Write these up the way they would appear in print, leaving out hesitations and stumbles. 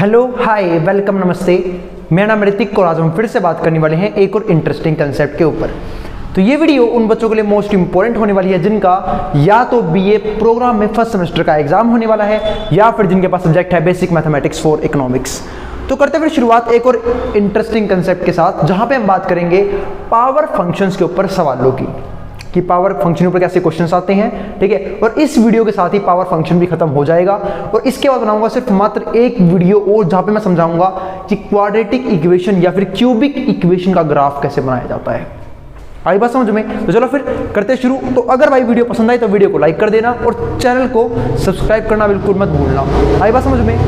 Hello hi welcome नमस्ते, मेरा नाम ऋतिक और आज हम फिर से बात करने वाले हैं एक और इंटरेस्टिंग कंसेप्ट के ऊपर। तो ये वीडियो उन बच्चों के लिए मोस्ट इंपॉर्टेंट होने वाली है जिनका या तो बीए प्रोग्राम में फर्स्ट सेमेस्टर का एग्जाम होने वाला है या फिर जिनके पास सब्जेक्ट है बेसिक मैथमेटिक्स फॉर इकोनॉमिक्स। तो करते फिर शुरुआत एक और इंटरेस्टिंग कंसेप्ट के साथ, जहां पे हम बात करेंगे पावर फंक्शंस के ऊपर सवालों की, कि पावर फंक्शन ऊपर कैसे क्वेश्चंस आते हैं। ठीक है, और इस वीडियो के साथ ही पावर फंक्शन भी खत्म हो जाएगा और इसके बाद बनाऊंगा सिर्फ मात्र एक वीडियो और जहां पे मैं समझाऊंगा कि क्वाड्रेटिक इक्वेशन या फिर क्यूबिक इक्वेशन का ग्राफ कैसे बनाया जाता है। आई बात समझ में? तो चलो फिर करते शुरू। तो अगर भाई वीडियो पसंद आई तो वीडियो को लाइक कर देना और चैनल को सब्सक्राइब करना बिल्कुल मत भूलना। आई बात समझ में?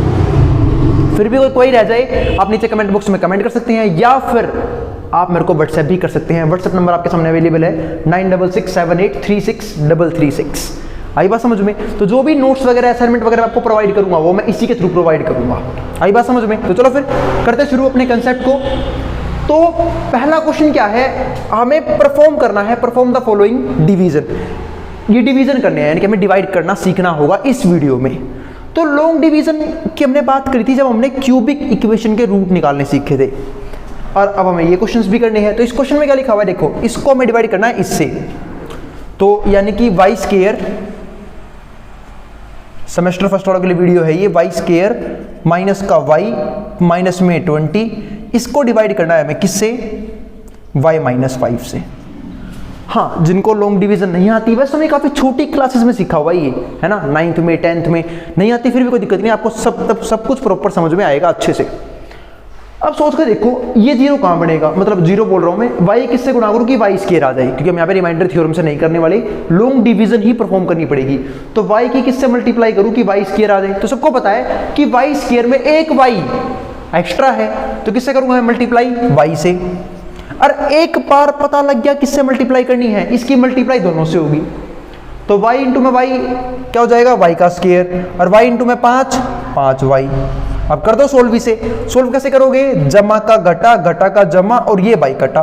फिर भी कोई रह जाए आप नीचे कमेंट बॉक्स में कमेंट कर सकते हैं या फिर आप मेरे को व्हाट्सएप भी कर सकते हैं। व्हाट्सएप नंबर आपके सामने अवेलेबल है 9667836366। आई बात समझ में? तो जो भी नोट्स वगैरह असाइनमेंट वगैरह आपको प्रोवाइड करूंगा वो मैं इसी के थ्रू प्रोवाइड करूंगा। आई बात समझ में? तो चलो फिर करते शुरू अपने कंसेप्ट को। तो पहला क्वेश्चन क्या है, हमें परफॉर्म करना है, परफॉर्म द फॉलोइंग डिवीजन। ये डिवीजन करने हैं, यानी कि हमें डिवाइड करना सीखना होगा इस वीडियो में। तो लॉन्ग डिवीजन की हमने बात करी थी जब हमने क्यूबिक इक्वेशन के रूट निकालने सीखे थे, और अब हमें ये क्वेश्चंस भी करने हैं। तो इस क्वेश्चन में क्या लिखा हुआ है देखो, इसको हमें डिवाइड करना है इससे, तो यानी कि वाई स्क्वायर, सेमेस्टर फर्स्ट वालों के लिए वीडियो है ये, वाई स्क्वायर माइनस का वाई माइनस में 20, इसको डिवाइड करना है हमें किससे, y माइनस 5 से। हाँ, जिनको लॉन्ग डिवीजन नहीं आती, वैसे हमें काफी छोटी क्लासेस में सीखा हुआ ये है ना, 9th में 10th में नहीं आती, फिर भी कोई दिक्कत नहीं, आपको सब कुछ प्रॉपर समझ में आएगा अच्छे से। अब सोच कर देखो ये जीरो कहां बनेगा, मतलब जीरो बोल रहा हूं मैं, y किससे गुणा करूं कि y स्क्वायर आ जाए, क्योंकि हम यहाँ पे रिमाइंडर थ्योरम से नहीं करने वाले, लॉन्ग डिवीजन ही परफॉर्म करनी पड़ेगी। तो y की किससे मल्टीप्लाई करूं कि y स्क्वायर आ जाए। तो सबको पता है कि y स्क्वायर में एक y एक्स्ट्रा है, तो किससे करूंगा मैं मल्टीप्लाई, y से। और एक बार पता लग गया किससे मल्टीप्लाई करनी है, इसकी मल्टीप्लाई दोनों से होगी। तो y इंटू में y क्या हो जाएगा, y का स्क्वायर, और y इंटू में 5y। अब कर दो सोल्व इसे। सोल्व कैसे करोगे, जमा का घटा, घटा का जमा, और ये y कटा।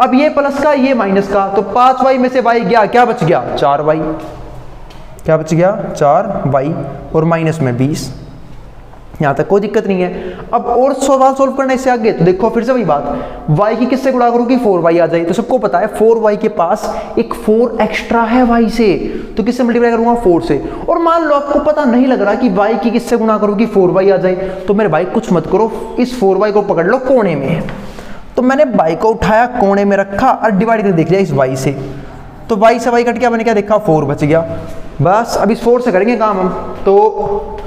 अब ये प्लस का ये माइनस का, तो 5y में से y गया, क्या बच गया, 4y। क्या बच गया, 4y, और माइनस में 20। यहां तक कोई दिक्कत नहीं है। अब और सवाल सोल्व करना इससे आगे, तो देखो फिर से वही बात, y की किससे गुणा करूं कि 4y आ जाए। तो सबको पता है 4y के पास एक 4 एक्स्ट्रा है y से, तो किससे मल्टीप्लाई करूंगा, 4 से। और मान लो आपको पता नहीं लग रहा कि y की किससे गुणा करूं कि 4y आ जाए, तो मेरे भाई कुछ मत करो, इस 4y को पकड़ लो कोने में। तो मैंने y को उठाया, कोने में रखा और डिवाइड कर देख लिया इस y से, तो y से y कट गया, मैंने क्या देखा, 4 बच गया। बस अब इस 4 से करेंगे काम हम, तो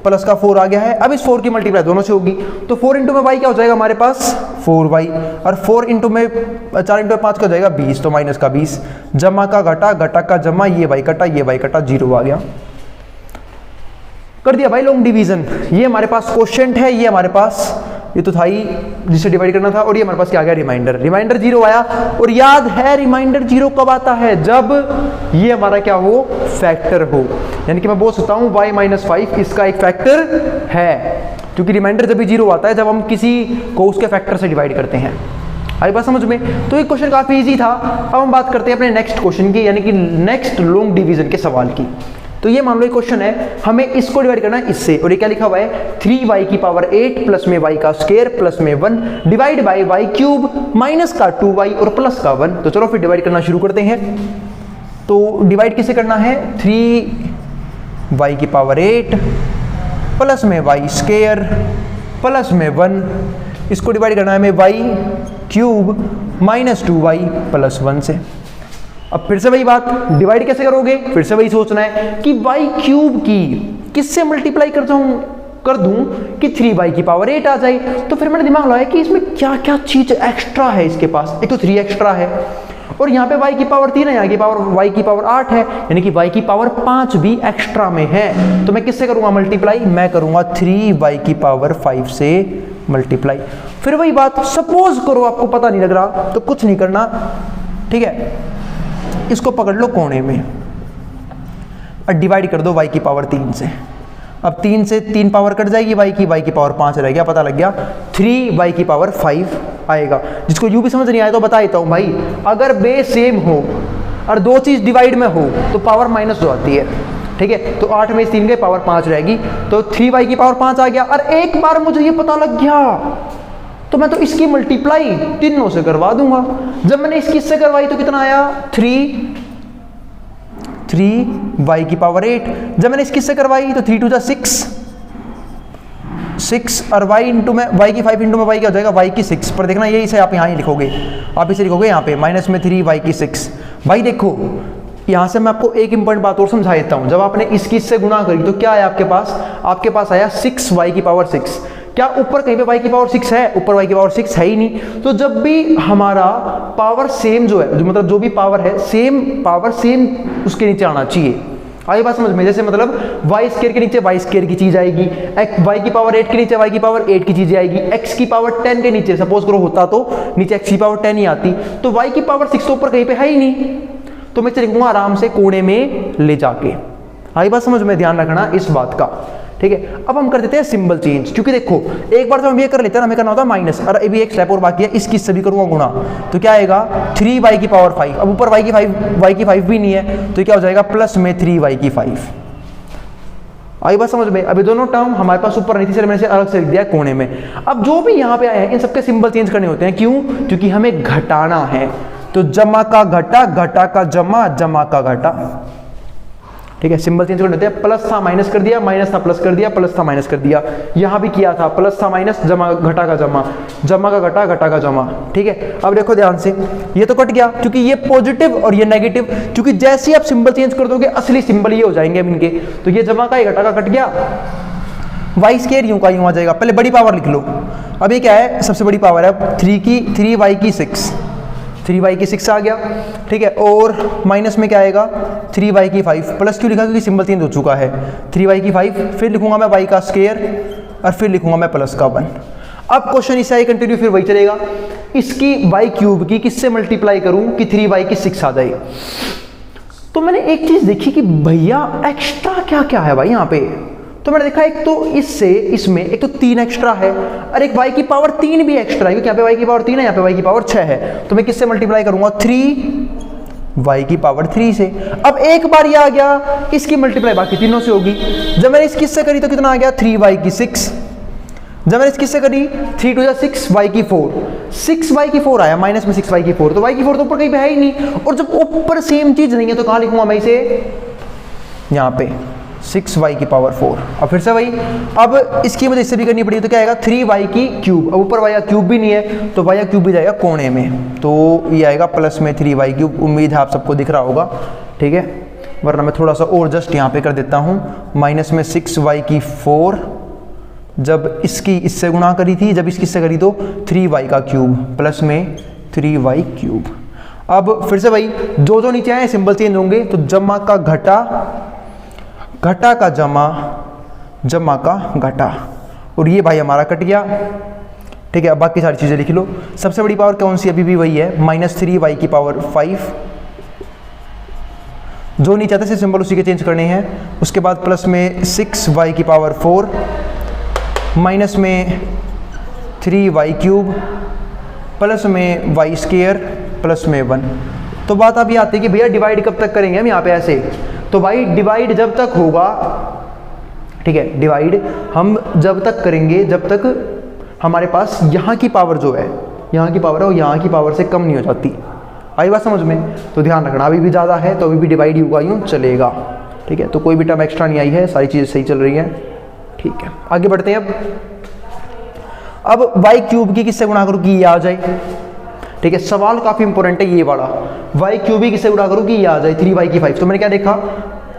प्लस का 4 आ गया है। अब इस 4 की मल्टीप्लाई दोनों से होगी, तो 4 इंटू में y क्या हो जाएगा हमारे पास, 4y, और 4 इंटू में 4 इंटू में 5 का हो जाएगा 20, तो माइनस का 20, जमा का घटा, घटा का जमा, ये y कटा, ये y कटा, 0 आ गया। कर दिया भाई लॉन्ग डिवीजन। ये हमारे पास क्वोशिएंट है, ये हमारे पास ये तो था ही जिसे डिवाइड करना था, और ये हमारे पास क्या आ गया, रिमाइंडर। रिमाइंडर 0 आया, और याद है रिमाइंडर 0 कब आता है, जब ये हमारा क्या हो, फैक्टर हो। यानी कि मैं बोल सकता हूं y माइनस 5 इसका एक फैक्टर है, क्योंकि रिमाइंडर जब भी 0 आता है जब हम किसी को उसके फैक्टर से डिवाइड करते हैं। आई बात समझ में? तो ये क्वेश्चन काफी इजी था। अब हम बात करते हैं अपने नेक्स्ट क्वेश्चन की, यानी कि नेक्स्ट लॉन्ग डिवीजन के सवाल की। तो ये मान लो क्वेश्चन है, हमें इसको डिवाइड करना है इससे, और ये क्या लिखा हुआ है, 3y की पावर 8 प्लस में y का स्क्वायर प्लस में 1 divide by y cube minus का 2y और प्लस का 1। तो चलो फिर डिवाइड करना शुरू करते हैं। तो डिवाइड किसे करना है, 3y की पावर 8 प्लस में y स्क्वायर प्लस में 1, इसको डिवाइड करना है हमें y cube minus 2y plus 1 से। अब फिर से वही बात, डिवाइड कैसे करोगे, फिर से वही सोचना है कि y क्यूब की किससे मल्टीप्लाई कर दूं कि 3y की पावर 8 आ जाए। तो फिर मैंने दिमाग लगाया कि इसमें क्या क्या चीज एक्स्ट्रा है इसके पास। एक तो 3 एक्स्ट्रा है, और यहाँ पे y की पावर 3 है, यहाँ की पावर y की पावर 8 है, यानी कि y की पावर 5 भी एक्स्ट्रा में है। तो मैं किससे करूंगा मल्टीप्लाई, मैं करूंगा 3y की पावर 5 से मल्टीप्लाई। फिर वही बात, सपोज करो आपको पता नहीं लग रहा तो कुछ नहीं करना, ठीक है, इसको पकड़ लो कोने में और डिवाइड कर दो y की पावर 3 से। अब 3 से 3 पावर कट जाएगी y की पावर 5 रह गया, पता लग गया 3y की पावर 5 आएगा। जिसको यू भी समझ नहीं आया तो बता देता हूं भाई, अगर बेस सेम हो और दो चीज डिवाइड में हो तो पावर माइनस हो जाती है। ठीक है, तो 8 में 3 गए, पावर 5 रहेगी, तो 3y की पावर 5 आ गया। और एक बार मुझे ये पता लग गया तो मैं तो इसकी मल्टीप्लाई तीनों से करवा दूंगा। जब मैंने इसकी इससे करवाई तो कितना आया 3y की पावर 8। जब मैंने इसकी इससे करवाई तो 3 2 6 और y इंटू में y की 5 इंटू में y क्या हो जाएगा y की 6। पर देखना ये इसे आप यहाँ ही लिखोगे, आप इसे लिखोगे यहाँ पे माइनस में 3y की 6। भाई देखो यहाँ से मैं आपको एक इंपॉर्टेंट बात और समझा देता हूँ। जब आपने इसकी इससे गुणा करी तो क्या आया आपके पास आया 6y की पावर 6। क्या ऊपर कहीं पे y की पावर 6 है? ऊपर y की पावर 6 है ही नहीं। तो जब भी हमारा पावर सेम जो है, मतलब जो भी पावर है सेम पावर सेम उसके नीचे आना चाहिए। आई बात समझ में? जैसे मतलब y स्क्वायर के नीचे y स्क्वायर की चीज आएगी, y की पावर 8 के नीचे y की पावर 8 की चीज आएगी, x की पावर 10 के नीचे सपोज करो होता तो नीचे x की पावर 10 ही आती। तो y की पावर 6 तो ऊपर कहीं पे है ही नहीं, तो मैं लिखूंगा आराम से कोने में ले जाके। आई बात समझ में? ध्यान रखना इस बात का, ठीक है। अब हम कर देते हैं सिंबल चेंज, क्योंकि देखो एक बार जब हम ये कर लेते हैं ना, हमें करना होता है माइनस, और अभी एक स्टेप और बाकी है, इसकी से भी करूंगा गुणा, तो क्या आएगा 3y की पावर 5। अब ऊपर y की 5 भी नहीं है, तो क्या हो जाएगा प्लस में 3y की 5। आई बात समझ में? अभी दोनों टर्म हमारे पास ऊपर नहीं थी, मैंने इसे अलग से लिख दिया कोने में। अब जो भी यहाँ पे आया है इन सबके सिंबल चेंज करने होते हैं, क्यों? क्योंकि हमें घटाना है। तो जमा का घटा, घटा का जमा, जमा का घटा, ठीक है। सिंबल चेंज करने होते हैं, प्लस था माइनस कर दिया, माइनस था प्लस कर दिया, प्लस था माइनस कर दिया। यहां भी किया था, प्लस था माइनस, जमा घटा का जमा, जमा का घटा, घटा का जमा, ठीक है। अब देखो ध्यान से, ये तो कट गया क्योंकि ये पॉजिटिव और ये नेगेटिव, क्योंकि जैसे ही आप सिंबल चेंज कर दोगे असली सिंबल ये हो जाएंगे अब इनके। तो ये जमा का, ये घटा का कट गया, वाई स्क्वायर यूं का यूं आ जाएगा। पहले बड़ी पावर लिख लो। अब ये क्या है? सबसे बड़ी पावर है 3y की 6, 3y की 6 आ गया, ठीक है। और माइनस में क्या आएगा 3y की 5। प्लस क्यों लिखा? क्योंकि सिंबल चेंज हो चुका है। 3y की 5, फिर लिखूंगा मैं y का स्क्वायर, और फिर लिखूंगा मैं प्लस का 1। अब क्वेश्चन इससे आगे कंटिन्यू, फिर वही चलेगा। इसकी y क्यूब की किससे मल्टीप्लाई करूं कि 3y की 6 आ जाए? तो मैंने एक चीज देखी कि भैया एक्स्ट्रा क्या क्या है भाई यहाँ पे। तो मैंने देखा एक तो इससे इसमें एक तो 3 एक्स्ट्रा है, और एक y की पावर 3 भी एक्स्ट्रा है, क्योंकि यहाँ पे y की पावर 3 है, यहाँ पे y की पावर 6 है। तो मैं किससे मल्टीप्लाई करूंगा 3y की पावर 3 से। अब एक बार ये आ गया, इसकी मल्टीप्लाई बाकी तीनों से होगी। जब मैंने इसकी से करी तो कितना आ गया 3y की 6। जब मैंने इसकी से करी 3 2 6, y की 4, 6y की 4 आया, माइनस में 6y की 4। तो y की 4 तो ऊपर कहीं पे है ही नहीं, और जब ऊपर सेम चीज नहीं है तो कहाँ लिखूंगा मैं इसे? यहाँ पे 6y की पावर 4। अब फिर से वही, अब इसकी मुझे इससे भी करनी पड़ी, तो क्या आएगा 3y की क्यूब। अब ऊपर y का क्यूब भी नहीं है, तो y का क्यूब भी जाएगा कोने में, तो ये आएगा प्लस में 3y क्यूब। उम्मीद है आप सबको दिख रहा होगा, ठीक है। वरना मैं थोड़ा सा और जस्ट यहाँ पे कर देता हूँ, माइनस में 6y की 4, जब इसकी इससे गुणा करी थी, जब इसकी इससे करी तो 3y का क्यूब, प्लस में 3y क्यूब। अब फिर से वही, जो नीचे आए सिंबल चेंज होंगे, तो जमा का घटा, घटा का जमा, जमा का घटा, और ये भाई हमारा कट गया, ठीक है। अब बाकी सारी चीज़ें लिख लो। सबसे बड़ी पावर कौन सी? अभी भी वही है, माइनस 3y की पावर 5। जो नहीं चाहते से सिंबल उसी के चेंज करने हैं। उसके बाद प्लस में 6y की पावर 4, माइनस में 3y क्यूब, प्लस में y स्क्वायर, प्लस में 1। तो बात अभी आती है कि भैया डिवाइड कब तक करेंगे हम यहाँ पे ऐसे? तो भाई डिवाइड जब तक होगा, ठीक है, डिवाइड हम जब तक करेंगे जब तक हमारे पास यहाँ की पावर जो है, यहाँ की पावर है वो यहाँ की पावर से कम नहीं हो जाती। आई बात समझ में? तो ध्यान रखना, अभी भी ज़्यादा है तो अभी भी डिवाइड ही होगा, यूँ चलेगा, ठीक है। तो कोई भी टर्म एक्स्ट्रा नहीं आई है, सारी चीज़ें सही चल रही हैं, ठीक है। आगे बढ़ते हैं। अब y क्यूब की किससे गुणा करूँ कि ये आ जाए, ठीक है। सवाल काफी इंपॉर्टेंट है ये वाला, y क्यूब भी किससे गुणा करूँ कि ये आ जाए 3y की 5। तो मैंने क्या देखा,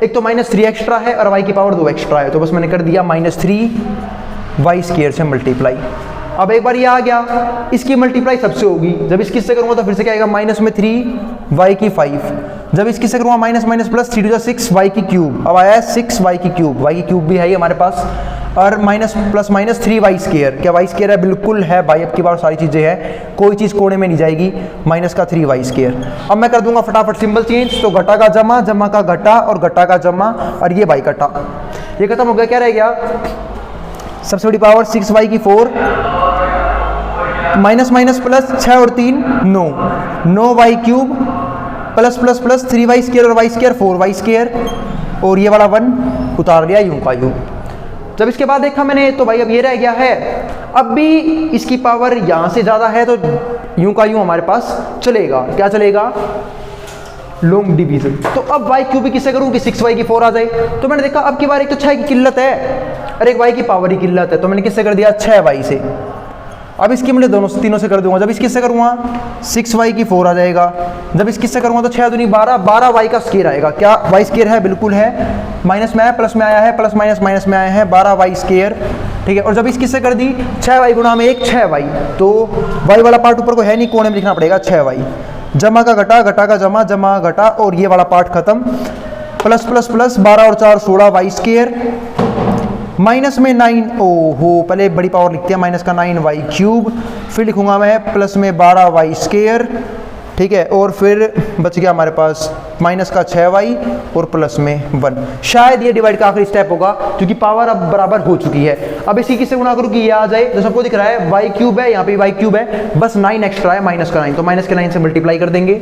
एक तो माइनस 3 एक्स्ट्रा है और y की पावर 2 एक्स्ट्रा है, तो बस मैंने कर दिया माइनस 3y स्क्वायर से मल्टीप्लाई। अब एक बार ये आ गया, इसकी मल्टीप्लाई सबसे होगी, जब इसकी से करूँगा तो फिर से क्या आएगा माइनस में 3y की 5। जब इसकी से करूँगा माइनस माइनस प्लस 3 2 6y की क्यूब। अब आया है 6y की क्यूब, y की क्यूब भी है ही हमारे पास, और minus plus minus 3y square. क्या y स्क्वायर है? बिल्कुल है भाई, अब की बार सारी चीज़ें हैं, कोई चीज़ कोने में नहीं जाएगी, माइनस का 3y स्क्वायर। अब मैं कर दूंगा फटाफट सिंबल चेंज, तो घटा का जमा, जमा का घटा, और घटा का जमा, और ये y घटा, ये खत्म हो गया। क्या रह गया? सबसे बड़ी पावर 6y की 4, माइनस माइनस प्लस 6 और 3 9y cube, plus plus plus 3y square और y स्क्वायर 4y स्क्वायर, और ये वाला 1 उतार लिया यूं का यूं। जब इसके बाद देखा मैंने तो भाई अब ये रह गया है, अब भी इसकी पावर यहाँ से ज़्यादा है तो यूं का यूं हमारे पास चलेगा। क्या चलेगा? Long division. तो अब वाई क्यूब किससे करूँ कि 6y की 4 आ जाए। तो मैंने देखा अब की बार एक तो 6 की किल्लत है और एक y की पावर की किल्लत है, तो मैंने किससे कर दिया? 6y से। अब इसकी मैं दोनों तीनों से कर दूंगा। जब इसकी से करूँगा 6y की 4 आ जाएगा। जब इसकी से करूँगा तो 6 दूनी 12, 12y का स्केयर आएगा। क्या y स्केयर है? बिल्कुल है। माइनस में आया प्लस में आया है, प्लस माइनस माइनस में आया है, 12y स्केयर। ठीक है। और जब इसकी से कर दी 6y गुणा में 1 6y, तो y वाला पार्ट ऊपर को है नहीं, कोने में लिखना पड़ेगा 6y। जमा का घटा, घटा का जमा, जमा घटा, और ये वाला पार्ट खत्म। प्लस प्लस प्लस 12 और 4 16 y स्केयर। माइनस में 9, ओहो पहले बड़ी पावर लिखते हैं, माइनस का 9y क्यूब। फिर लिखूंगा मैं प्लस में 12y स्केयर। ठीक है। और फिर बच गया हमारे पास माइनस का 6y और प्लस में 1। शायद ये डिवाइड का आखिरी स्टेप होगा क्योंकि पावर अब बराबर हो चुकी है। अब इसी किससे गुणा करूँ कि ये आ जाए। तो सबको दिख रहा है y क्यूब है, यहाँ पे y क्यूब है, बस 9 एक्स्ट्रा है, माइनस का 9, तो माइनस के 9 से मल्टीप्लाई कर देंगे।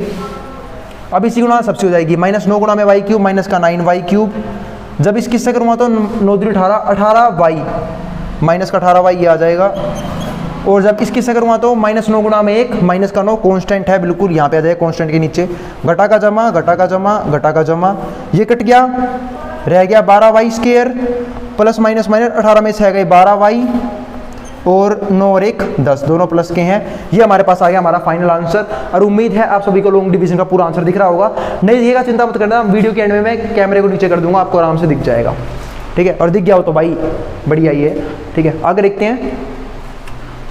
अब इसी गुणा सबसे हो जाएगी माइनस 9 गुणा में y क्यूब, माइनस का 9y क्यूब। जब इस किससे करूँगा तो 9 दूनी 18, 18y, माइनस का 18y ये आ जाएगा। और जब इसकी से करूँगा तो माइनस 9 गुणा में 1, माइनस का 9 कांस्टेंट है बिल्कुल, यहाँ पे आ जाएगा कांस्टेंट के नीचे। घटा का जमा, घटा का जमा, घटा का जमा, ये कट गया, रह गया 12y square. Plus minus minus 18 में से आ गई 12y, और 9 और 1 10, दोनों प्लस के हैं। ये हमारे पास आ गया हमारा फाइनल आंसर। और उम्मीद है आप सभी को लॉन्ग डिवीजन का पूरा आंसर दिख रहा होगा। नहीं दिखेगा चिंता मत करना, वीडियो के एंड में मैं कैमरे को नीचे कर दूंगा, आपको आराम से दिख जाएगा। ठीक है। और दिख गया हो तो भाई बढ़िया ही है। ठीक है। आगे देखते हैं।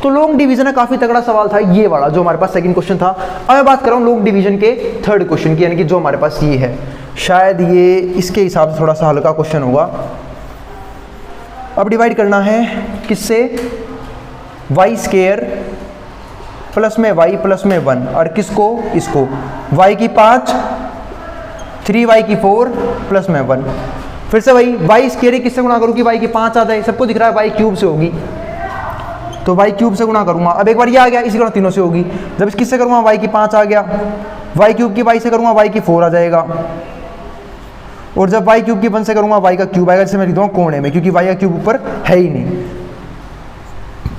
तो लॉन्ग डिवीजन है, काफी तगड़ा सवाल था ये वाला जो हमारे पास सेकंड क्वेश्चन था। अब मैं बात कर रहा हूँ लॉन्ग डिवीजन के थर्ड क्वेश्चन की, यानी कि जो हमारे पास ये है। शायद ये इसके हिसाब से थोड़ा सा हल्का क्वेश्चन होगा। अब डिवाइड करना है किससे? y स्केयर प्लस में y प्लस में 1, और किसको? इसको। y की 5, 3y की 4 प्लस में 1। फिर से वही y स्केयर किससे गुणा करूँ कि y की 5 आ जाए। सबको दिख रहा है y क्यूब से होगी, तो y क्यूब से गुणा करूंगा। अब एक बार ये आ गया, इसी गुणा तीनों से होगी। जब इस किससे करूंगा y की 5 आ गया, y क्यूब की y से करूंगा y की 4 आ जाएगा। और जब y क्यूब की 1 से करूंगा y का क्यूब आएगा, जिसे मैं लिख दूंगा कोने में, क्योंकि y का क्यूब ऊपर है ही नहीं।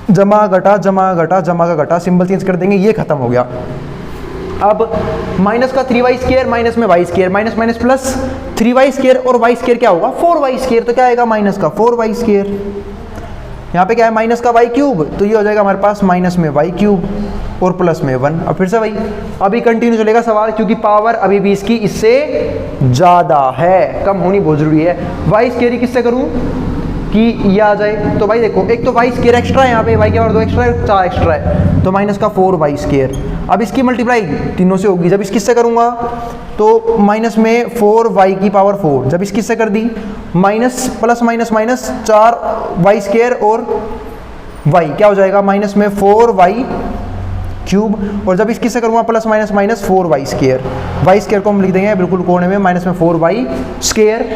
जमा घटा, जमा घटा, जमा का घटा, सिंबल चेंज कर देंगे, ये खत्म हो गया। अब माइनस का 3y स्केयर, माइनस में y square, minus minus plus 3y square, और y स्केयर क्या होगा? 4y square. तो क्या आएगा? माइनस का 4y स्केयर। यहाँ पे क्या है? माइनस का y क्यूब, तो ये हो जाएगा हमारे पास माइनस में y क्यूब और प्लस में 1। अब फिर से वही अभी कंटिन्यू चलेगा सवाल, क्योंकि पावर अभी भी इसकी इससे ज़्यादा है, कम होनी बहुत जरूरी है। y स्केयर किससे करूँ कि ये आ जाए। तो भाई देखो, एक तो y स्केयर एक्स्ट्रा है, यहाँ पे y के और 2 एक्स्ट्रा है, 4 एक्स्ट्रा है, तो माइनस का 4y स्केयर। अब इसकी मल्टीप्लाई तीनों से होगी। जब इसकी से करूँगा तो माइनस में 4y की पावर 4। जब इसकी से कर दी minus plus minus minus 4y square, और y क्या हो जाएगा? माइनस में 4y क्यूब। और जब इसकी से करूँगा plus minus minus 4y square. y square को हम लिख देंगे बिल्कुल कोने में, माइनस में 4y स्केयर।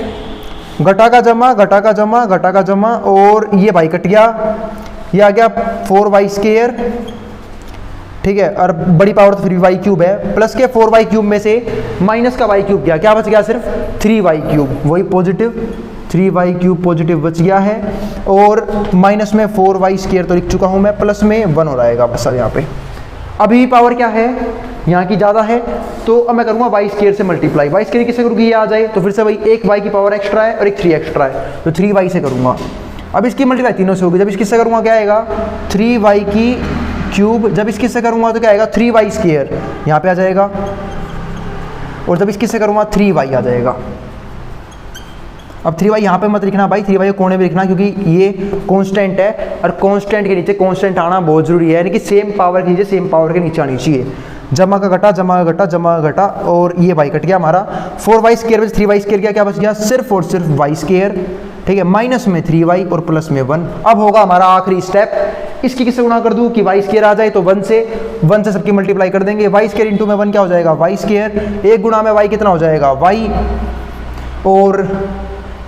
घटा का जमा, घटा का जमा, घटा का जमा, और ये y कट गया, ये आ गया 4y स्केयर। ठीक है। और बड़ी पावर तो फिर भी y क्यूब है, प्लस के 4y क्यूब में से माइनस का y क्यूब गया, क्या बच गया? सिर्फ 3y क्यूब, वही पॉजिटिव 3y क्यूब पॉजिटिव बच गया है। और माइनस में 4y स्केयर तो लिख चुका हूं मैं, प्लस में 1 हो जाएगा बस यहाँ पे। अभी पावर क्या है? यहाँ की ज़्यादा है, तो अब मैं करूँगा y स्केयर से मल्टीप्लाई। y स्केयर किससे करूँगी? ये आ जाए, तो फिर से वही एक y की पावर एक्स्ट्रा है और एक 3 एक्स्ट्रा है, तो 3y से करूँगा। अब इसकी मल्टीप्लाई तीनों से होगी। जब इसकी से करूँगा क्या आएगा? 3y की क्यूब। जब इसकी से करूँगा तो क्या आएगा? 3y स्केयर, यहाँ पे आ जाएगा। और जब इसकी से करूँगा 3y आ जाएगा। अब 3y यहाँ पे मत लिखना भाई, 3y कोने में लिखना, क्योंकि ये कांस्टेंट है, और कांस्टेंट के नीचे कांस्टेंट आना बहुत जरूरी है, यानी कि सेम पावर के नीचे सेम पावर के नीचे आनी चाहिए। जमा का घटा, जमा का घटा, जमा का घटा, और ये y कट गया हमारा। 4y स्केयर में 3y स्केयर क्या बच गया? सिर्फ और सिर्फ y स्केयर। ठीक है। माइनस में 3y और प्लस में 1। अब होगा हमारा आखिरी स्टेप, इसकी किससे गुणा कर दूं कि y स्केयर आ जाए, तो 1 से सबकी मल्टीप्लाई कर देंगे। y स्केयर इंटू में 1 क्या हो जाएगा? y square. 1 गुणा में y कितना हो जाएगा? y, और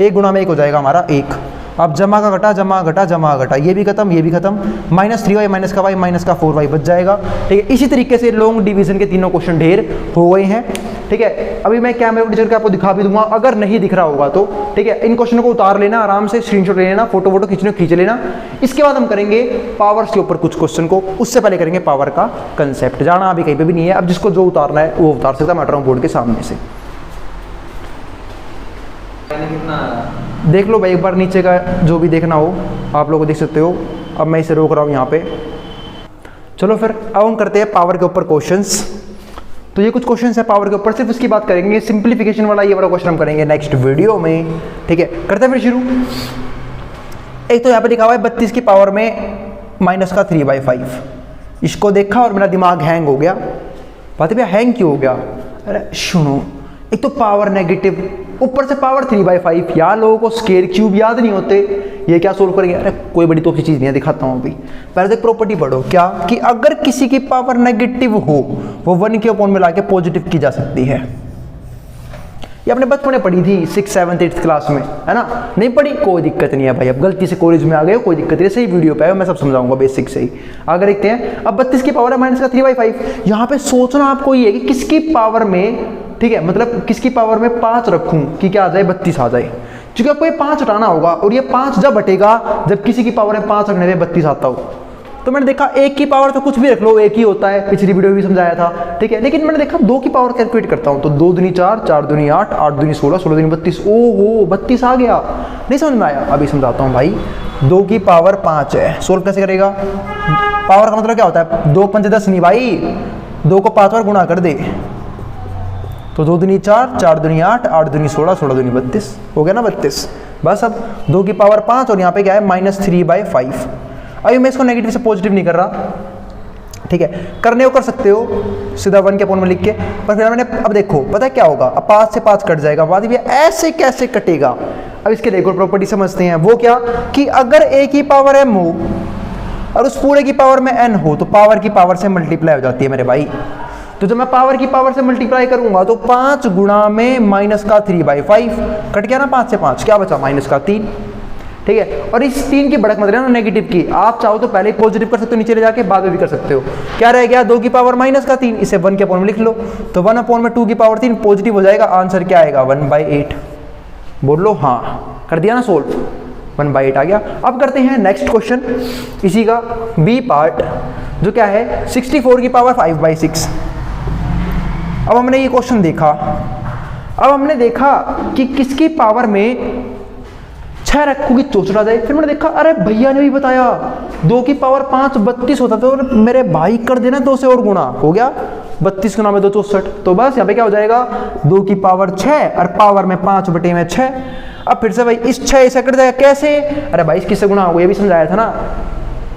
1 गुणा में 1 हो जाएगा हमारा 1। अब जमा का घटा, जमा घटा, जमा घटा, ये भी खत्म, ये भी खत्म। माइनस 3y माइनस का y माइनस का 4y बच जाएगा। ठीक है। इसी तरीके से लॉन्ग डिवीजन के तीनों क्वेश्चन ढेर हो गए हैं। ठीक है। अभी मैं कैमरे को करके आपको दिखा भी दूंगा, अगर नहीं दिख रहा होगा तो ठीक है। इन क्वेश्चनों को उतार लेना, आराम से स्क्रीनशॉट ले लेना, फोटो वोटो खींच लेना। इसके बाद हम करेंगे पावर्स के ऊपर कुछ क्वेश्चन को, उससे पहले करेंगे पावर का कंसेप्ट। जाना अभी कहीं पे भी नहीं है, अब जिसको जो उतारना है वो उतार सकता है, मैं हट रहा हूं बोर्ड के सामने से। देख लो भाई एक बार नीचे का जो भी देखना हो आप लोग देख सकते हो। अब मैं इसे रोक रहा हूँ यहाँ पे। चलो फिर अब हम करते हैं पावर के ऊपर क्वेश्चंस। तो ये कुछ क्वेश्चंस है पावर के ऊपर, सिर्फ इसकी बात करेंगे, सिंप्लीफिकेशन वाला ये वाला क्वेश्चन हम करेंगे नेक्स्ट वीडियो में, ठीक है। करते हैं फिर शुरू। एक तो यहाँ पे लिखा हुआ है 32 की पावर में माइनस का 3/5। इसको देखा और मेरा दिमाग हैंग हो गया। बात भैया हैंग क्यों हो गया? अरे सुनो, एक तो पावर नेगेटिव, ऊपर से पावर 3/5। यार लोगों को स्केयर क्यूब याद नहीं होते, ये क्या सोल्व करेंगे? अरे कोई बड़ी तो चीज़ नहीं है, दिखाता हूँ अभी। पहले एक प्रॉपर्टी पढ़ो, क्या कि अगर किसी की पावर नेगेटिव हो वो 1 के अपॉन में लाके पॉजिटिव की जा सकती है। ये आपने बचपन में पढ़ी थी 6th 7th 8th क्लास में, है ना? नहीं पढ़ी? कोई दिक्कत नहीं है भाई, अब गलती से कॉलेज में आ गए हो कोई दिक्कत नहीं, सही वीडियो पे है, मैं सब समझाऊंगा बेसिक से ही। आगे देखते हैं। अब 32 की पावर है माइनस का 3/5। यहाँ पे सोचना आपको ये है कि किसकी पावर में, ठीक है, मतलब किसकी पावर में 5 रखूं कि क्या आ जाए 32 आ जाए। क्योंकि आपको ये 5 हटाना होगा और ये 5 जब हटेगा जब किसी की पावर में 5 रखने में 32 आता हो। तो मैंने देखा 1 की पावर तो कुछ भी रख लो, 1 ही होता है, पिछली वीडियो में भी समझाया था, ठीक है। लेकिन मैंने देखा 2 की पावर कैलकुलेट करता हूं तो 2 दूनी 4, 4 दूनी 8, 8 दूनी 16, 16 दूनी 32। ओहो 32 आ गया, नहीं समझ में आया? अभी समझाता हूँ भाई। 2 की पावर 5 है, सोल्व कैसे करेगा? पावर का मतलब क्या होता है? 2 5 10 नहीं भाई, 2 को 5 बार गुणा कर दे तो 2 दूनी 4, 4 दूनी 8, 8 दूनी 16, 16 दूनी 32, हो गया ना 32। बस अब 2 की पावर 5 और यहाँ पे क्या है -3/5। अभी मैं इसको नेगेटिव से पॉजिटिव नहीं कर रहा, ठीक है। करने को कर सकते हो सीधा 1 के अपॉन में लिख के, पर फिर मैंने अब देखो पता है क्या होगा, अब 5 से 5 कट जाएगा, बाद में ऐसे कैसे कटेगा? अब इसके देखो प्रॉपर्टी समझते हैं। वो क्या कि अगर a की पावर m हो और उस पूरे की पावर में n हो तो पावर की पावर से मल्टीप्लाई हो जाती है मेरे भाई। तो जब मैं पावर की पावर से मल्टीप्लाई करूंगा तो 5 गुणा में माइनस का 3/5 कट गया ना, 5 से 5 क्या बचा? माइनस का 3, ठीक है। और इस 3 की बढ़त मत लेना नेगेटिव की, आप चाहो तो पहले पॉजिटिव कर सकते हो नीचे ले जाके, बाद में भी कर सकते हो। क्या रह गया? 2 की पावर माइनस का 3, इसे 1 के अपॉन में लिख लो तो 1 अपॉन में 2 की पावर 3 पॉजिटिव हो जाएगा। आंसर क्या आएगा? 1/8। बोल लो हाँ, कर दिया ना सोल्व, 1/8 आ गया। अब करते हैं नेक्स्ट क्वेश्चन, इसी का बी पार्ट, जो क्या है 64 की पावर 5/6। अब हमने ये क्वेश्चन देखा, अब हमने देखा कि किसकी पावर में 6 रखों की चौसठ आ जाए। फिर मैंने देखा अरे भैया ने भी बताया 2 की पावर 5 32 होता, तो मेरे भाई कर देना 2 से और गुणा, हो गया 32 गुणा में 2 64। तो बस यहाँ पे क्या हो जाएगा? 2 की पावर 6 और पावर में 5 बटे में 6। अब फिर से भाई इस 6 से कट जाएगा, कैसे? अरे भाई किससे गुणा होगा ये भी समझाया था ना,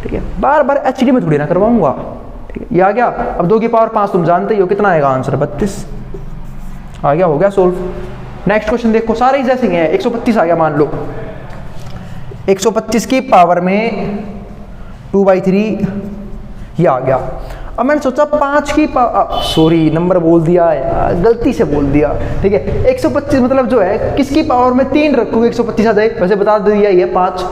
ठीक है। बार बार एचडी में थोड़ी ना करवाऊंगा, ठीक है। ये आ गया। अब 2 की पावर 5 तुम जानते ही हो कितना आएगा आंसर? 32 आ गया, हो गया सोल्व। नेक्स्ट क्वेश्चन देखो, सारे ही जैसे हैं। 125 आ गया मान लो, 125 की पावर में 2/3 ये आ गया। अब मैंने सोचा 5 की सॉरी नंबर बोल दिया यार, गलती से बोल दिया, ठीक है। 125 मतलब जो है किसकी पावर में 3 रखोगे 125 आ जाए। वैसे बता दिया ये 5,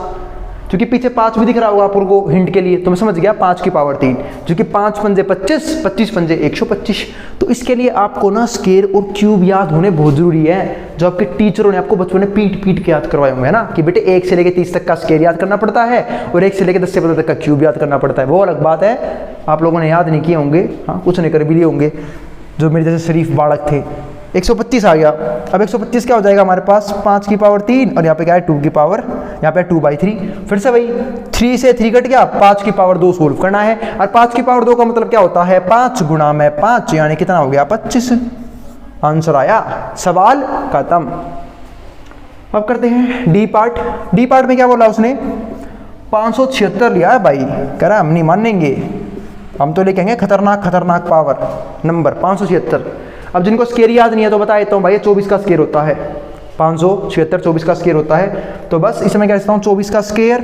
क्योंकि पीछे 5 भी दिख रहा होगा आपको हिंट के लिए, तो मैं समझ गया 5 की पावर 3, क्योंकि 5 पंजे 25, 25 पंजे 125। तो इसके लिए आपको ना स्केयर और क्यूब याद होने बहुत जरूरी है, जो आपके टीचरों ने आपको बचपन में पीट पीट के याद करवाए होंगे ना, कि बेटे 1 से लेकर 30 तक का स्केयर याद करना पड़ता है और 1 से लेकर 10 से 15 तक का क्यूब याद करना पड़ता है। वो अलग बात है, आप लोगों ने याद नहीं किए होंगे, हाँ कुछ नहीं कर भी लिए होंगे जो मेरे जैसे शरीफ बालक थे। 125 आ गया। अब 125 क्या हो जाएगा हमारे पास? 5 की पावर 3 और यहाँ पे क्या है 2 की पावर, यहाँ पे 2/3। फिर से भाई 3 से 3 कट गया, 5 की पावर 2 सोल्व करना है। और 5 की पावर 2 का मतलब क्या होता है? 5 गुणा में 5 यानी कितना हो गया? 25। आंसर आया, सवाल खत्म। अब करते हैं डी पार्ट। डी पार्ट में क्या बोला उसने? 576 लिया है भाई, कह रहा हम नहीं मानेंगे, हम तो लिखेंगे खतरनाक खतरनाक पावर नंबर 576। अब जिनको स्केयर याद नहीं है तो बता देता हूँ भाई, 24 का स्केयर होता है, 576 24 का स्केयर होता है। तो बस इसमें क्या लिखता हूँ? 24 का स्केयर,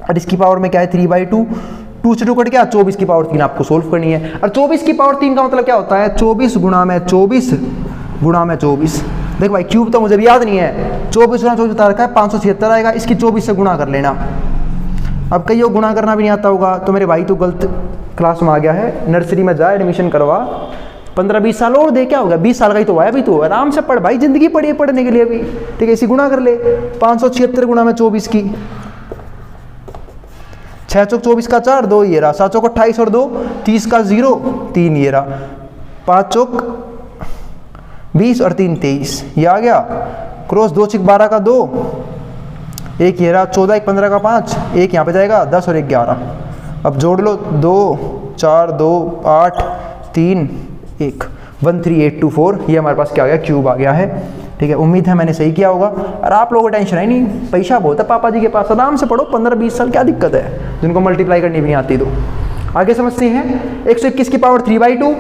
और इसकी पावर में क्या है 3/2, 2 से 2 कट गया, 24 की पावर 3 आपको सोल्व करनी है। और 24 की पावर 3 का मतलब क्या होता है? 24 गुणा में 24 गुणा में 24। देख भाई क्यूब तो मुझे भी याद नहीं है, 24 गुणा 24 बता रखा है, 576 आएगा, इसकी 24 से गुणा कर लेना। अब कहीं गुणा करना भी नहीं आता होगा तो मेरे भाई तो गलत क्लास में आ गया है, नर्सरी में जा एडमिशन करवा, 15-20 साल और दे, क्या हो गया, 20 साल का ही तो आया अभी, तो आराम से पढ़ भाई, जिंदगी पड़ी है पढ़ने के लिए अभी, ठीक है। इसी गुणा कर ले, 576 गुणा में 24 की, 6 चौक 24 का 4, 2 ये रहा, 7 चौक 28 और 2 30 का 0, 3 ये रहा, 5 चौक 20 और 3 23, ये आ गया। क्रॉस 2 6 12 का 2, 1 ये रहा, 14 1 15 का 5, 1 यहाँ पे जाएगा, 10 और 1 11। अब जोड़ लो, 2 4 2 8 3 1, 13824, ये हमारे पास क्या आ गया, क्यूब आ गया है, ठीक है। उम्मीद है मैंने सही किया होगा। और आप लोगों को टेंशन है नहीं, पैसा बहुत है पापा जी के पास, आराम से पढ़ो, 15-20 साल क्या दिक्कत है, जिनको मल्टीप्लाई करनी भी नहीं आती। तो आगे समझते हैं, 121 की पावर 3/2,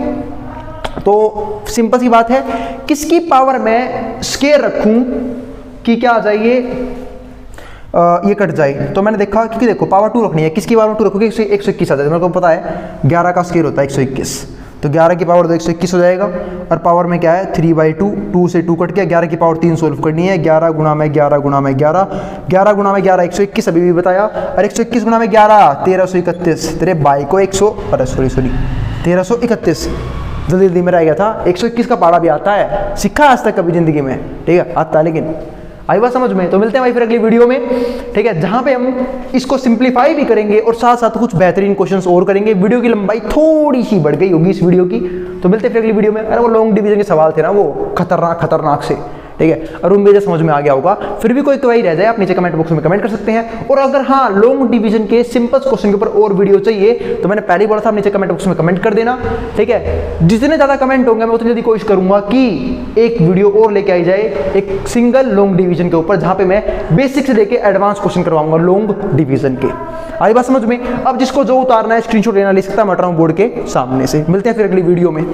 तो सिंपल सी बात है, किसकी पावर मैं स्केयर रखूं कि क्या आ जाइए, ये कट जाए। तो मैंने देखा, क्योंकि देखो पावर 2 रखनी है, किसकी पावर 2 रखोगे, 121 आ जाएगा, मेरे को पता है 11 का स्केयर होता है 121, तो 11 की पावर 2 121 हो जाएगा। और पावर में क्या है 3/2, 2 से 2 कट गया, 11 की पावर 3 सोल्व करनी है, 11 गुणा में 11 गुणा में 11, 11 गुणा में 11 121 अभी भी बताया, और 121 गुणा में 11 1331, तेरे भाई को 1331 जल्दी जल्दी में रह गया था। 121 का पारा भी आता है, सीखा आज तक कभी जिंदगी में, ठीक है, आता है, लेकिन आई बात समझ में। तो मिलते हैं भाई फिर अगली वीडियो में, ठीक है, जहां पे हम इसको सिंप्लीफाई भी करेंगे और साथ साथ कुछ बेहतरीन क्वेश्चंस और करेंगे। वीडियो की लंबाई थोड़ी सी बढ़ गई होगी इस वीडियो की, तो मिलते हैं फिर अगली वीडियो में। अरे वो लॉन्ग डिवीजन के सवाल थे ना, वो खतरनाक से, ठीक है, और उम्मीद है समझ में आ गया होगा। फिर भी कोई क्वेरी रह जाए आप नीचे कमेंट बॉक्स में कमेंट कर सकते हैं। और अगर हाँ लॉन्ग डिवीजन के सिंपल क्वेश्चन के ऊपर और वीडियो चाहिए, तो मैंने पहले ही बोला था, आप नीचे कमेंट बॉक्स में कमेंट कर देना, ठीक है। जितने ज्यादा कमेंट होंगे मैं उतनी जल्दी कोशिश करूंगा कि एक वीडियो और लेके आई जाए एक सिंगल लॉन्ग डिवीजन के ऊपर, जहां पे मैं बेसिक से लेके एडवांस क्वेश्चन करवाऊंगा लॉन्ग डिवीजन के। आई बात समझ में। अब जिसको जो उतारना है स्क्रीनशॉट लेना ले सकता है, मैं हट रहा हूं बोर्ड के सामने से। मिलते हैं फिर अगली वीडियो में।